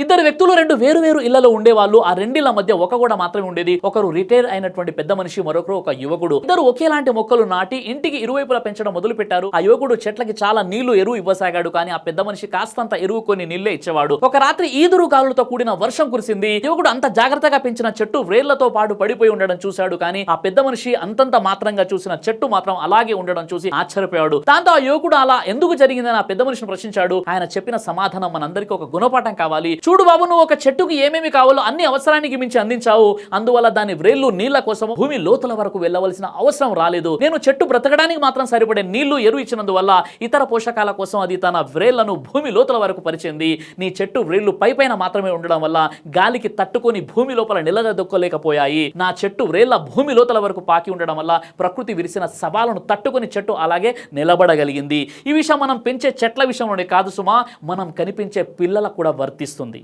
ఇద్దరు వ్యక్తులు రెండు వేరు వేరు ఇళ్లలో ఉండేవాళ్ళు. ఆ రెండిళ్ల మధ్య ఒక గోడ మాత్రమే ఉండేది. ఒకరు రిటైర్ అయినటువంటి పెద్ద మనిషి, మరొకరు ఒక యువకుడు. ఇద్దరు ఒకేలాంటి మొక్కలు నాటి ఇంటికి ఇరువైపులా పెంచడం మొదలు పెట్టారు. ఆ యువకుడు చెట్లకి చాలా నీళ్లు, ఎరువు ఇవ్వసాగాడు. కానీ ఆ పెద్ద మనిషి కాస్తంత ఎరువు కొన్ని నీళ్లే ఇచ్చేవాడు. ఒక రాత్రి ఈదురు గాలులతో కూడిన వర్షం కురిసింది. యువకుడు అంత జాగ్రత్తగా పెంచిన చెట్టు వ్రేళ్లతో పాటు పడిపోయి ఉండడం చూశాడు. కానీ ఆ పెద్ద మనిషి అంతంత మాత్రంగా చూసిన చెట్టు మాత్రం అలాగే ఉండడం చూసి ఆశ్చర్యపోయాడు. దాంతో ఆ యువకుడు అలా ఎందుకు జరిగిందని ఆ పెద్ద మనిషిని ప్రశ్నించాడు. ఆయన చెప్పిన సమాధానం మనందరికీ ఒక గుణపాఠం కావాలి. చూడు బాబు, నువ్వు ఒక చెట్టుకి ఏమేమి కావాలో అన్ని అవసరానికి మించి అందించావు. అందువల్ల దాని వ్రేళ్లు నీళ్ల కోసం భూమి లోతుల వరకు వెళ్ళవలసిన అవసరం రాలేదు. నేను చెట్టు బ్రతకడానికి మాత్రం సరిపడే నీళ్లు, ఎరువు ఇచ్చినందువల్ల ఇతర పోషకాల కోసం అది తన వ్రేళ్లను భూమి లోతుల వరకు పరిచింది. నీ చెట్టు వ్రేళ్లు పైపైన మాత్రమే ఉండడం వల్ల గాలికి తట్టుకొని భూమి లోపల నిలదొక్కలేకపోయాయి. నా చెట్టు వ్రేళ్ల భూమి లోతుల వరకు పాకి ఉండడం వల్ల ప్రకృతి విరిసిన సవాలను తట్టుకొని చెట్టు అలాగే నిలబడగలిగింది. ఈ విషయం మనం పెంచే చెట్ల విషయంలోనే కాదు సుమా, మనం కనిపించే పిల్లలకు కూడా వర్తిస్తుంది.